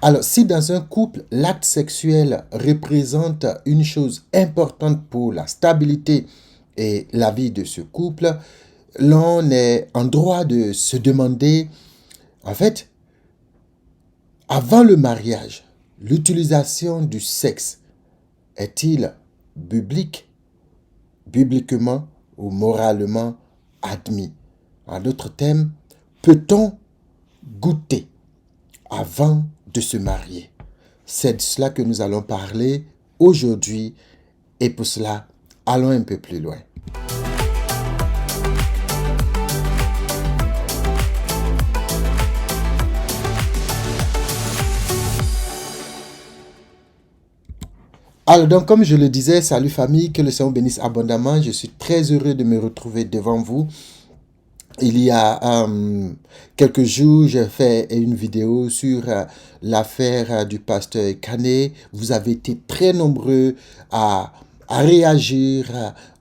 Alors, si dans un couple, l'acte sexuel représente une chose importante pour la stabilité et la vie de ce couple, l'on est en droit de se demander, en fait, avant le mariage, l'utilisation du sexe est-il biblique, bibliquement ou moralement admis? En d'autres termes, peut-on goûter avant de se marier? C'est de cela que nous allons parler aujourd'hui et pour cela, allons un peu plus loin. Alors donc, comme je le disais, salut famille, que le Seigneur bénisse abondamment. Je suis très heureux de me retrouver devant vous. Il y a quelques jours, j'ai fait une vidéo sur l'affaire du pasteur Canet. Vous avez été très nombreux à réagir,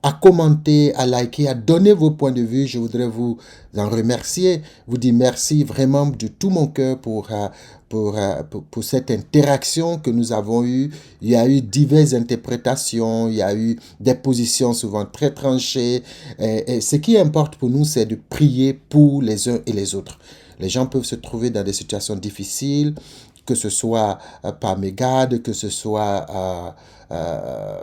à commenter, à liker, à donner vos points de vue. Je voudrais vous en remercier, vous dire merci vraiment de tout mon cœur pour cette interaction que nous avons eue. Il y a eu diverses interprétations, il y a eu des positions souvent très tranchées. Et ce qui importe pour nous, c'est de prier pour les uns et les autres. Les gens peuvent se trouver dans des situations difficiles, que ce soit par mégarde, que ce soit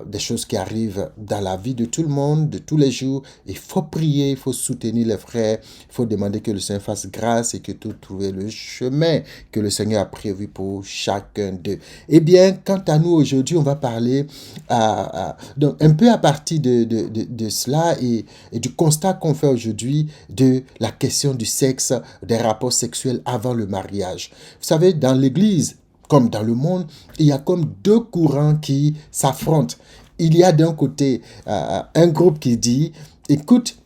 des choses qui arrivent dans la vie de tout le monde, de tous les jours. Il faut prier, il faut soutenir les frères, il faut demander que le Seigneur fasse grâce et que tout trouve le chemin que le Seigneur a prévu pour chacun d'eux. Eh bien, quant à nous aujourd'hui, on va parler donc un peu à partir de cela et du constat qu'on fait aujourd'hui de la question du sexe, des rapports sexuels avant le mariage. Vous savez, dans l'Église, comme dans le monde, il y a comme deux courants qui s'affrontent. Il y a d'un côté un groupe qui dit, écoute,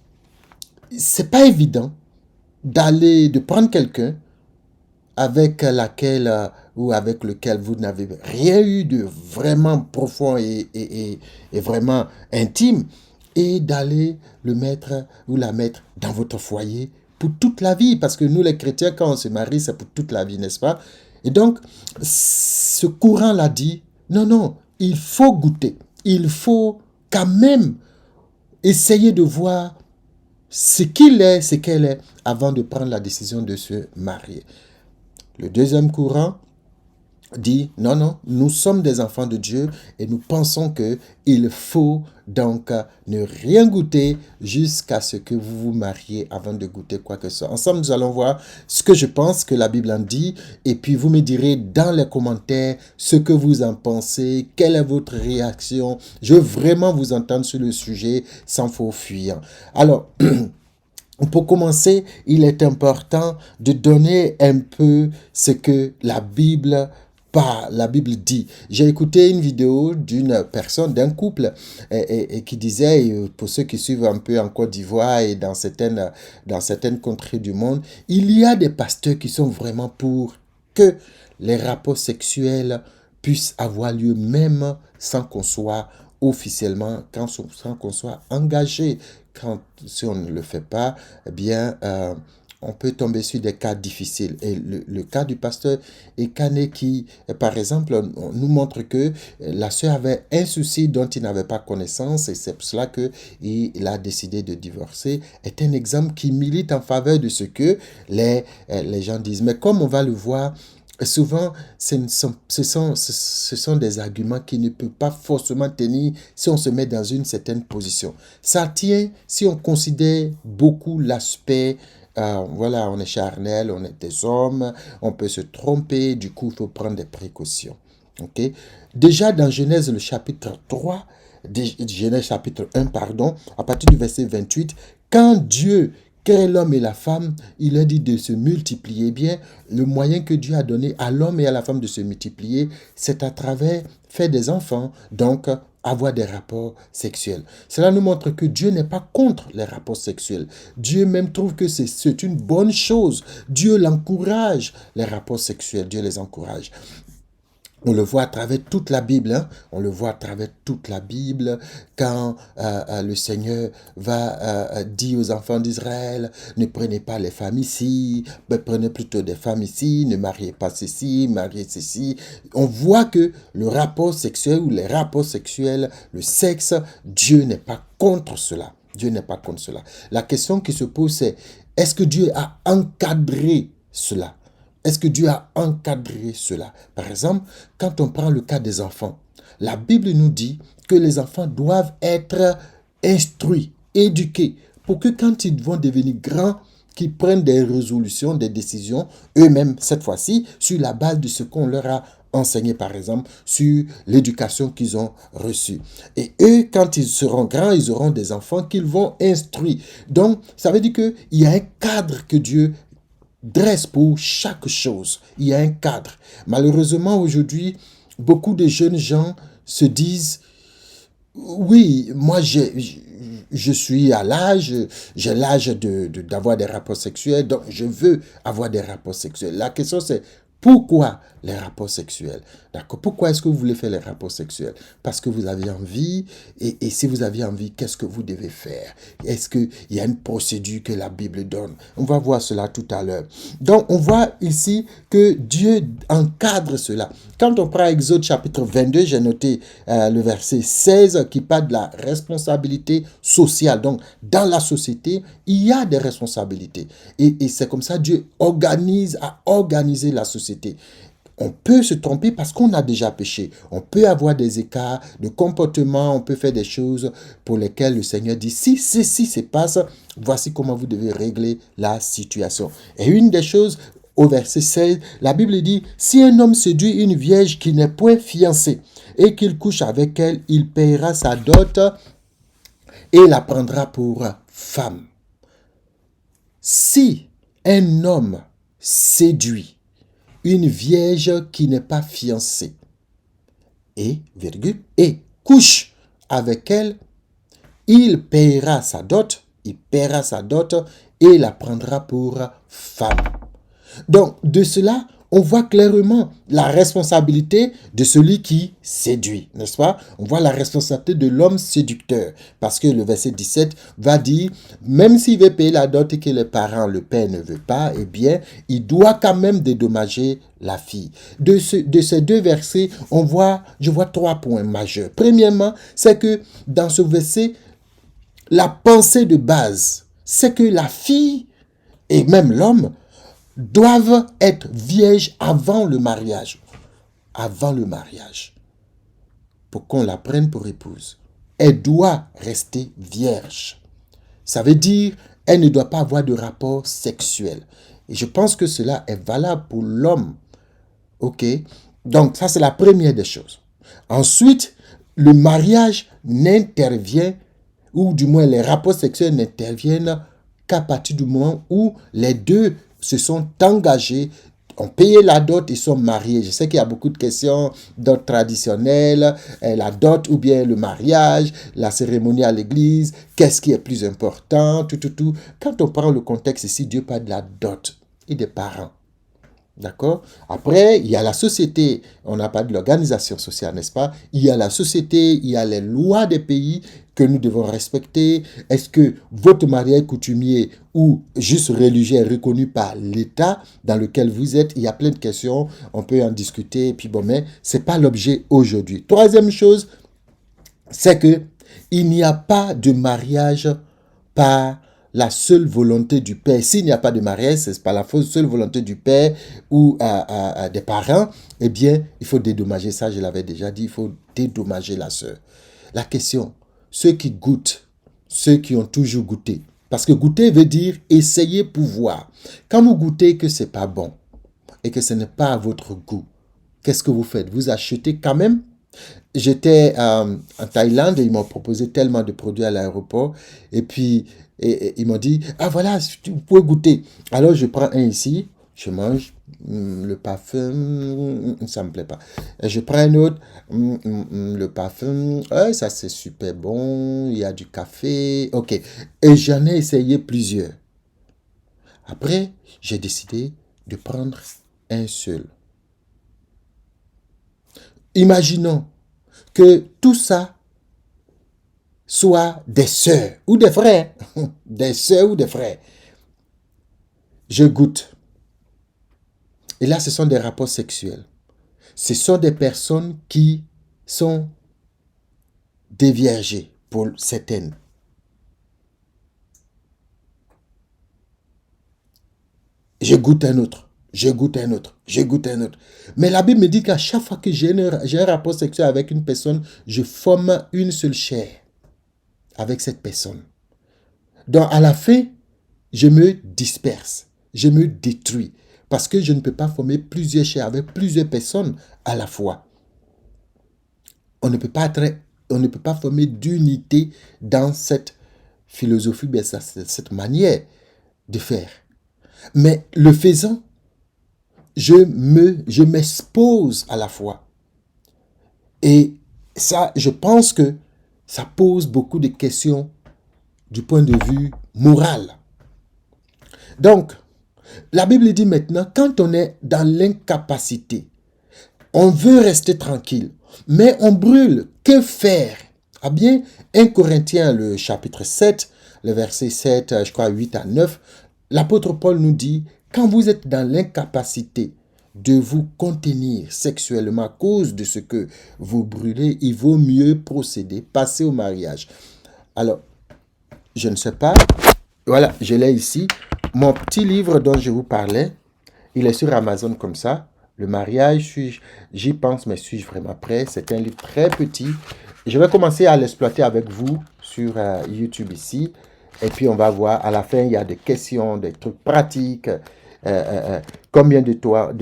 c'est pas évident de prendre quelqu'un avec laquelle ou avec lequel vous n'avez rien eu de vraiment profond et vraiment intime, et d'aller le mettre ou la mettre dans votre foyer pour toute la vie. Parce que nous, les chrétiens, quand on se marie, c'est pour toute la vie, n'est-ce pas? Et donc, ce courant-là dit, non, non, il faut goûter. Il faut quand même essayer de voir ce qu'il est, ce qu'elle est, avant de prendre la décision de se marier. Le deuxième courant dit, non, non, nous sommes des enfants de Dieu et nous pensons qu'il faut donc ne rien goûter jusqu'à ce que vous vous mariez avant de goûter quoi que ce soit. Ensemble, nous allons voir ce que je pense que la Bible en dit et puis vous me direz dans les commentaires ce que vous en pensez, quelle est votre réaction. Je veux vraiment vous entendre sur le sujet sans faux fuir. Alors, pour commencer, il est important de donner un peu ce que la Bible dit. J'ai écouté une vidéo d'une personne, d'un couple, et qui disait, pour ceux qui suivent un peu en Côte d'Ivoire et dans certaines contrées du monde, il y a des pasteurs qui sont vraiment pour que les rapports sexuels puissent avoir lieu même sans qu'on soit officiellement, sans qu'on soit engagé. Si on ne le fait pas, eh bien, on peut tomber sur des cas difficiles. Et le cas du pasteur Ekane qui, par exemple, nous montre que la sœur avait un souci dont il n'avait pas connaissance et c'est pour cela qu'il a décidé de divorcer, est un exemple qui milite en faveur de ce que les gens disent. Mais comme on va le voir, souvent, ce sont des arguments qui ne peuvent pas forcément tenir si on se met dans une certaine position. Ça tient si on considère beaucoup l'aspect, voilà, on est charnel, on est des hommes, on peut se tromper, du coup, il faut prendre des précautions. Okay? Déjà, dans Genèse, le chapitre 3, Genèse chapitre 1, pardon, à partir du verset 28, quand Dieu crée l'homme et la femme, il leur dit de se multiplier. Bien, le moyen que Dieu a donné à l'homme et à la femme de se multiplier, c'est à travers faire des enfants, donc avoir des rapports sexuels. Cela nous montre que Dieu n'est pas contre les rapports sexuels. Dieu même trouve que c'est une bonne chose. Dieu l'encourage, les rapports sexuels. Dieu les encourage. On le voit à travers toute la Bible, hein. On le voit à travers toute la Bible quand le Seigneur va dire aux enfants d'Israël, ne prenez pas les femmes ici, mais prenez plutôt des femmes ici, ne mariez pas ceci, mariez ceci. On voit que le rapport sexuel ou les rapports sexuels, le sexe, Dieu n'est pas contre cela. Dieu n'est pas contre cela. La question qui se pose, c'est, est-ce que Dieu a encadré cela? Est-ce que Dieu a encadré cela? Par exemple, quand on prend le cas des enfants, la Bible nous dit que les enfants doivent être instruits, éduqués, pour que quand ils vont devenir grands, qu'ils prennent des résolutions, des décisions, eux-mêmes, cette fois-ci, sur la base de ce qu'on leur a enseigné, par exemple, sur l'éducation qu'ils ont reçue. Et eux, quand ils seront grands, ils auront des enfants qu'ils vont instruire. Donc, ça veut dire qu'il y a un cadre que Dieu dresse pour chaque chose. Il y a un cadre. Malheureusement, aujourd'hui, beaucoup de jeunes gens se disent, oui, moi, je suis à l'âge, j'ai l'âge d'avoir des rapports sexuels, donc je veux avoir des rapports sexuels. La question, c'est pourquoi les rapports sexuels? D'accord? Pourquoi est-ce que vous voulez faire les rapports sexuels? Parce que vous avez envie, et si vous avez envie, qu'est-ce que vous devez faire? Est-ce qu'il y a une procédure que la Bible donne? On va voir cela tout à l'heure. Donc, on voit ici que Dieu encadre cela. Quand on prend Exode chapitre 22, j'ai noté le verset 16 qui parle de la responsabilité sociale. Donc, dans la société, il y a des responsabilités. Et c'est comme ça Dieu a organisé la société. On peut se tromper parce qu'on a déjà péché. On peut avoir des écarts de comportement, on peut faire des choses pour lesquelles le Seigneur dit, si ceci se passe, voici comment vous devez régler la situation. Et une des choses, au verset 16, la Bible dit, si un homme séduit une vierge qui n'est point fiancée et qu'il couche avec elle, il paiera sa dot et la prendra pour femme. Si un homme séduit une vierge qui n'est pas fiancée et couche avec elle, il paiera sa dot, et la prendra pour femme. Donc, de cela, on voit clairement la responsabilité de celui qui séduit, n'est-ce pas? On voit la responsabilité de l'homme séducteur. Parce que le verset 17 va dire, même s'il veut payer la dot et que les parents, le père ne veut pas, eh bien, il doit quand même dédommager la fille. De ces deux versets, je vois 3 points majeurs. Premièrement, c'est que dans ce verset, la pensée de base, c'est que la fille et même l'homme doivent être vierges avant le mariage. Avant le mariage. Pour qu'on la prenne pour épouse. Elle doit rester vierge. Ça veut dire, elle ne doit pas avoir de rapport sexuel. Et je pense que cela est valable pour l'homme. Ok? Donc, ça, c'est la première des choses. Ensuite, le mariage n'intervient, ou du moins les rapports sexuels n'interviennent qu'à partir du moment où les deux se sont engagés, ont payé la dot, ils sont mariés. Je sais qu'il y a beaucoup de questions, dot traditionnelle, la dot ou bien le mariage, la cérémonie à l'église, qu'est-ce qui est plus important, tout. Quand on prend le contexte ici, Dieu parle de la dot et des parents. D'accord? Après, il y a la société. On n'a pas de l'organisation sociale, n'est-ce pas? Il y a la société, il y a les lois des pays que nous devons respecter. Est-ce que votre mariage coutumier ou juste religieux est reconnu par l'État dans lequel vous êtes? Il y a plein de questions. On peut en discuter. Et puis bon, mais ce n'est pas l'objet aujourd'hui. Troisième chose, c'est que il n'y a pas de mariage par la seule volonté du père. S'il n'y a pas de mariage, c'est pas la seule volonté du père ou des parents, eh bien, il faut dédommager ça, je l'avais déjà dit, il faut dédommager la sœur. La question, ceux qui goûtent, ceux qui ont toujours goûté, parce que goûter veut dire essayer pour voir. Quand vous goûtez que c'est pas bon et que ce n'est pas à votre goût, qu'est-ce que vous faites? Vous achetez quand même. J'étais en Thaïlande et ils m'ont proposé tellement de produits à l'aéroport. Et puis, ils m'ont dit, ah voilà, vous pouvez goûter. Alors, je prends un ici, je mange le parfum, ça ne me plaît pas. Et je prends un autre, le parfum, ça c'est super bon, il y a du café, ok. Et j'en ai essayé plusieurs. Après, j'ai décidé de prendre un seul. imaginons que tout ça soit des sœurs ou des frères, des sœurs ou des frères. Je goûte. Et là, ce sont des rapports sexuels. Ce sont des personnes qui sont déviergées pour certaines. Je goûte un autre. Je goûte un autre. Je goûte un autre. Mais la Bible me dit qu'à chaque fois que j'ai un rapport sexuel avec une personne, je forme une seule chair avec cette personne. Donc, à la fin, je me disperse. Je me détruis. Parce que je ne peux pas former plusieurs chairs avec plusieurs personnes à la fois. On ne peut pas former d'unité dans cette philosophie, cette manière de faire. Mais le faisant, je m'expose à la fois. Et ça, je pense que ça pose beaucoup de questions du point de vue moral. Donc, la Bible dit maintenant, quand on est dans l'incapacité, on veut rester tranquille, mais on brûle. Que faire? Ah bien, 1 Corinthiens, le chapitre 7, le verset 7, je crois 8 à 9, l'apôtre Paul nous dit, quand vous êtes dans l'incapacité de vous contenir sexuellement à cause de ce que vous brûlez, il vaut mieux procéder, passer au mariage. Alors, je ne sais pas, voilà, je l'ai ici. Mon petit livre dont je vous parlais, il est sur Amazon comme ça. Le mariage, j'y pense, mais suis-je vraiment prêt? C'est un livre très petit. Je vais commencer à l'exploiter avec vous sur YouTube ici. Et puis, on va voir. À la fin, il y a des questions, des trucs pratiques. Combien de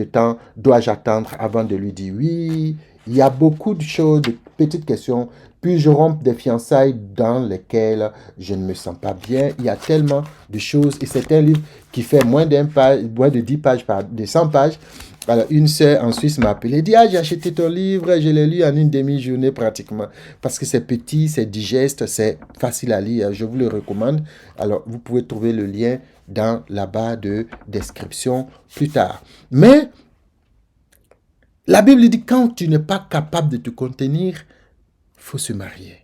temps dois-je attendre avant de lui dire oui? Il y a beaucoup de choses, de petites questions. Puis, je romps des fiançailles dans lesquelles je ne me sens pas bien. Il y a tellement de choses. Et c'est un livre qui fait moins de 10 pages, de 100 pages. Alors, une sœur en Suisse m'a appelé et dit, ah, j'ai acheté ton livre, je l'ai lu en une demi-journée pratiquement. Parce que c'est petit, c'est digeste, c'est facile à lire. Je vous le recommande. Alors, vous pouvez trouver le lien dans la barre de description plus tard. Mais, la Bible dit, quand tu n'es pas capable de te contenir, il faut se marier.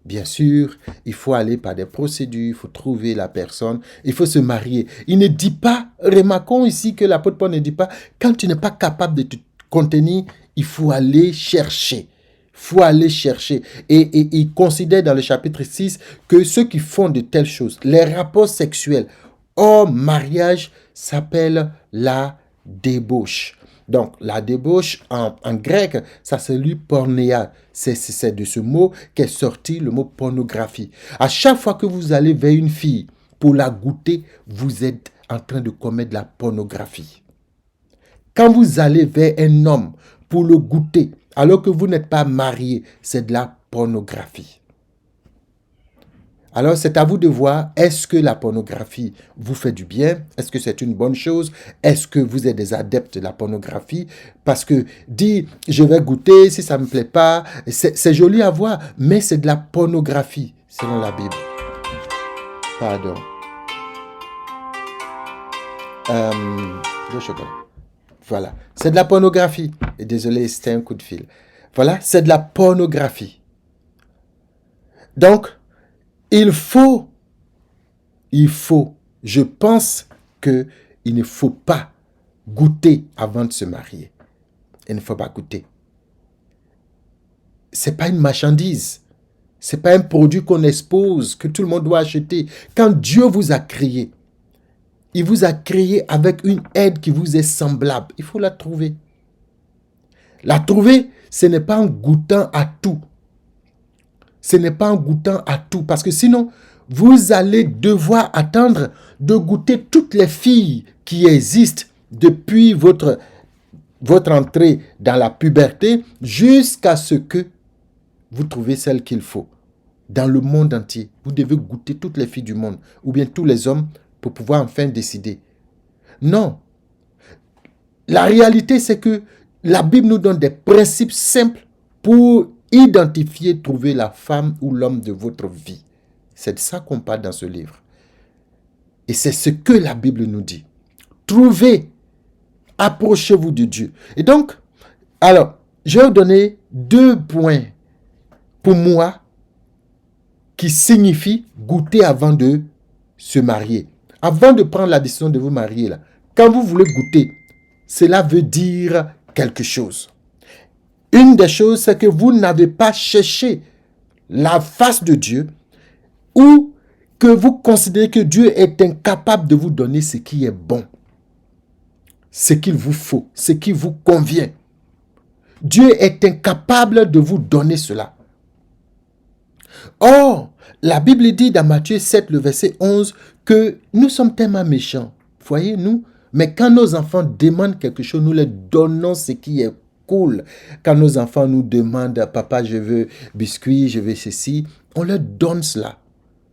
Bien sûr, il faut aller par des procédures, il faut trouver la personne, il faut se marier. Il ne dit pas, remarquons ici que l'apôtre Paul ne dit pas, quand tu n'es pas capable de te contenir, il faut aller chercher. Il faut aller chercher. Et il considère dans le chapitre 6 que ceux qui font de telles choses, les rapports sexuels hors mariage, s'appelle la débauche. Donc, la débauche, en grec, ça se lit pornéa. C'est de ce mot qu'est sorti le mot pornographie. À chaque fois que vous allez vers une fille pour la goûter, vous êtes en train de commettre de la pornographie. Quand vous allez vers un homme pour le goûter, alors que vous n'êtes pas marié, c'est de la pornographie. Alors, c'est à vous de voir, est-ce que la pornographie vous fait du bien? Est-ce que c'est une bonne chose? Est-ce que vous êtes des adeptes de la pornographie? Parce que dire, je vais goûter, si ça ne me plaît pas, c'est joli à voir, mais c'est de la pornographie, selon la Bible. Pardon. Voilà, c'est de la pornographie. Et désolé, c'était un coup de fil. Voilà, c'est de la pornographie. Donc, il faut, je pense qu'il ne faut pas goûter avant de se marier. Il ne faut pas goûter. Ce n'est pas une marchandise. Ce n'est pas un produit qu'on expose, que tout le monde doit acheter. Quand Dieu vous a créé, il vous a créé avec une aide qui vous est semblable. Il faut la trouver. La trouver, ce n'est pas en goûtant à tout. Ce n'est pas en goûtant à tout. Parce que sinon, vous allez devoir attendre de goûter toutes les filles qui existent depuis votre entrée dans la puberté jusqu'à ce que vous trouvez celle qu'il faut. Dans le monde entier, vous devez goûter toutes les filles du monde ou bien tous les hommes pour pouvoir enfin décider. Non. La réalité, c'est que la Bible nous donne des principes simples pour identifier, trouver la femme ou l'homme de votre vie. C'est de ça qu'on parle dans ce livre. Et c'est ce que la Bible nous dit. Trouvez, approchez-vous de Dieu. Et donc, alors, Je vais vous donner 2 points pour moi qui signifient goûter avant de se marier. Avant de prendre la décision de vous marier, là, quand vous voulez goûter, cela veut dire quelque chose. Une des choses, c'est que vous n'avez pas cherché la face de Dieu ou que vous considérez que Dieu est incapable de vous donner ce qui est bon, ce qu'il vous faut, ce qui vous convient. Dieu est incapable de vous donner cela. Or, la Bible dit dans Matthieu 7, le verset 11, que nous sommes tellement méchants. Voyez, nous, mais quand nos enfants demandent quelque chose, nous leur donnons ce qui est cool. Quand nos enfants nous demandent, papa, je veux biscuit, je veux ceci, on leur donne cela.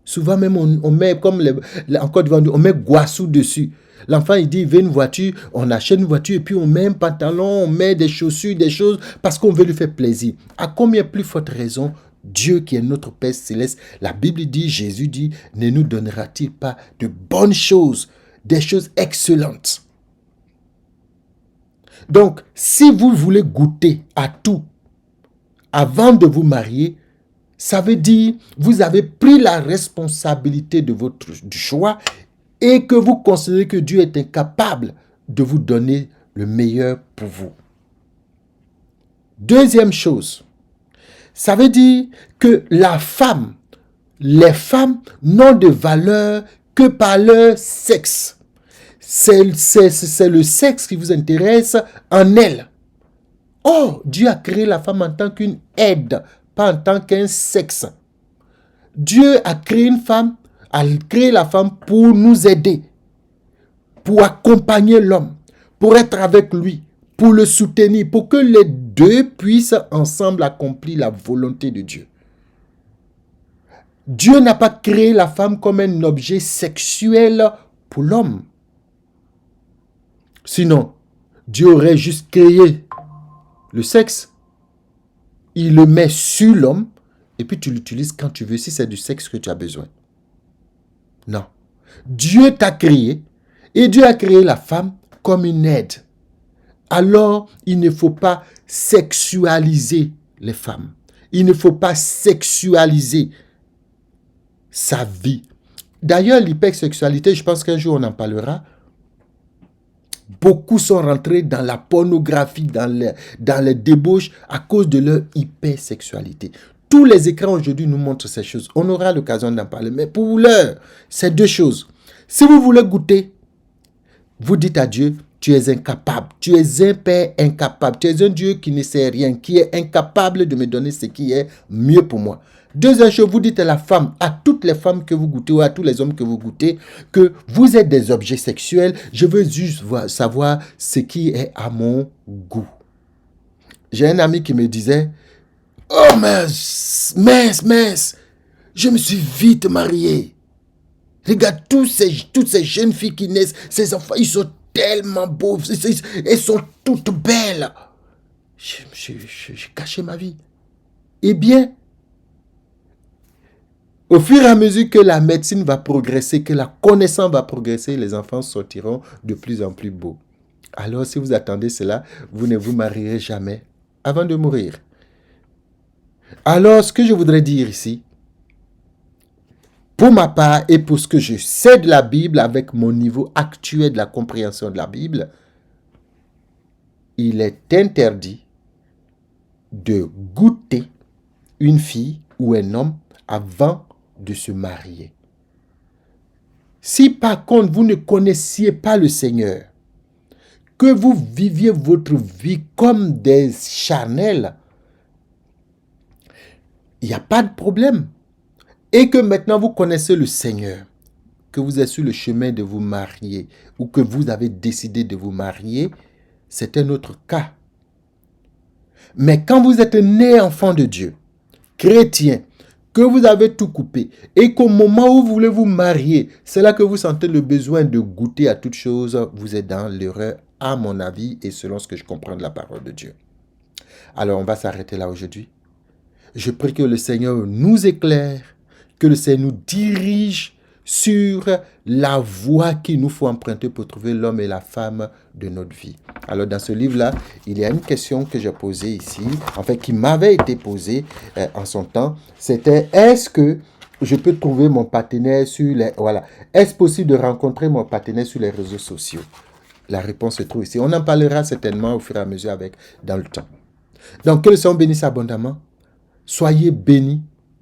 Souvent même, on met, comme en Côte d'Ivoire, on met guassou dessus. L'enfant, il dit, il veut une voiture, on achète une voiture et puis on met un pantalon, on met des chaussures, des choses, parce qu'on veut lui faire plaisir. À combien plus forte raison, Dieu qui est notre Père Céleste, la Bible dit, Jésus dit, ne nous donnera-t-il pas de bonnes choses, des choses excellentes? Donc, si vous voulez goûter à tout avant de vous marier, ça veut dire vous avez pris la responsabilité de votre choix et que vous considérez que Dieu est incapable de vous donner le meilleur pour vous. Deuxième chose, ça veut dire que les femmes n'ont de valeur que par leur sexe. C'est le sexe qui vous intéresse en elle. Or, Dieu a créé la femme en tant qu'une aide, pas en tant qu'un sexe. Dieu a créé la femme pour nous aider, pour accompagner l'homme, pour être avec lui, pour le soutenir, pour que les deux puissent ensemble accomplir la volonté de Dieu. Dieu n'a pas créé la femme comme un objet sexuel pour l'homme. Sinon, Dieu aurait juste créé le sexe. Il le met sur l'homme et puis tu l'utilises quand tu veux, si c'est du sexe que tu as besoin. Non. Dieu t'a créé et Dieu a créé la femme comme une aide. Alors, il ne faut pas sexualiser les femmes. Il ne faut pas sexualiser sa vie. D'ailleurs, l'hypersexualité, je pense qu'un jour on en parlera. Beaucoup sont rentrés dans la pornographie, dans les débauches à cause de leur hypersexualité. Tous les écrans aujourd'hui nous montrent ces choses. On aura l'occasion d'en parler. Mais pour l'heure, c'est 2 choses. Si vous voulez goûter, vous dites à Dieu, tu es incapable. Tu es un Père incapable. Tu es un Dieu qui ne sait rien, qui est incapable de me donner ce qui est mieux pour moi. Deuxième chose, vous dites à la femme, à toutes les femmes que vous goûtez ou à tous les hommes que vous goûtez, que vous êtes des objets sexuels. Je veux juste savoir ce qui est à mon goût. J'ai un ami qui me disait, oh mince, je me suis vite marié. Regarde toutes ces jeunes filles qui naissent, ces enfants, ils sont tellement beaux, elles sont toutes belles. J'ai caché ma vie. Eh bien, au fur et à mesure que la médecine va progresser, que la connaissance va progresser, les enfants sortiront de plus en plus beaux. Alors, si vous attendez cela, vous ne vous marierez jamais avant de mourir. Alors, ce que je voudrais dire ici, pour ma part et pour ce que je sais de la Bible, avec mon niveau actuel de la compréhension de la Bible, il est interdit de goûter une fille ou un homme avant de se marier. Si par contre vous ne connaissiez pas le Seigneur, que vous viviez votre vie comme des charnels, il n'y a pas de problème. Et que maintenant vous connaissez le Seigneur, que vous êtes sur le chemin de vous marier ou que vous avez décidé de vous marier, c'est un autre cas. Mais quand vous êtes né enfant de Dieu, chrétien, que vous avez tout coupé et qu'au moment où vous voulez vous marier, c'est là que vous sentez le besoin de goûter à toute chose, vous êtes dans l'erreur, à mon avis, et selon ce que je comprends de la parole de Dieu. Alors, on va s'arrêter là aujourd'hui. Je prie que le Seigneur nous éclaire, que le Seigneur nous dirige sur la voie qu'il nous faut emprunter pour trouver l'homme et la femme de notre vie. Alors dans ce livre-là, il y a une question que j'ai posée ici, en fait qui m'avait été posée en son temps, c'était est-ce que je peux trouver mon partenaire sur les... Voilà. Est-ce possible de rencontrer mon partenaire sur les réseaux sociaux? La réponse se trouve ici. On en parlera certainement au fur et à mesure dans le temps. Donc, que le Seigneur bénisse abondamment. Soyez bénis.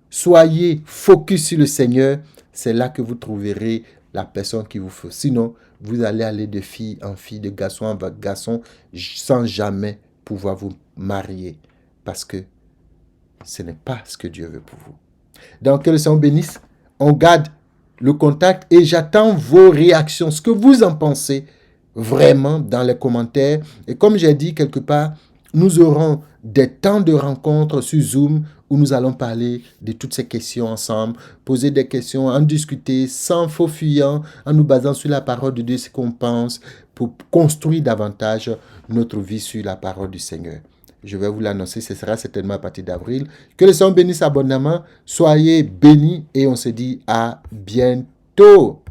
Soyez focus sur le Seigneur. C'est là que vous trouverez la personne qu'il vous faut. Sinon, vous allez aller de fille en fille, de garçon en garçon, sans jamais pouvoir vous marier. Parce que ce n'est pas ce que Dieu veut pour vous. Donc, que le Seigneur bénisse. On garde le contact et j'attends vos réactions, ce que vous en pensez vraiment dans les commentaires. Et comme j'ai dit quelque part, nous aurons des temps de rencontres sur Zoom où nous allons parler de toutes ces questions ensemble, poser des questions, en discuter sans faux fuyant, en nous basant sur la parole de Dieu, ce qu'on pense, pour construire davantage notre vie sur la parole du Seigneur. Je vais vous l'annoncer, ce sera certainement à partir d'avril. Que le Seigneur bénisse abondamment, soyez bénis et on se dit à bientôt.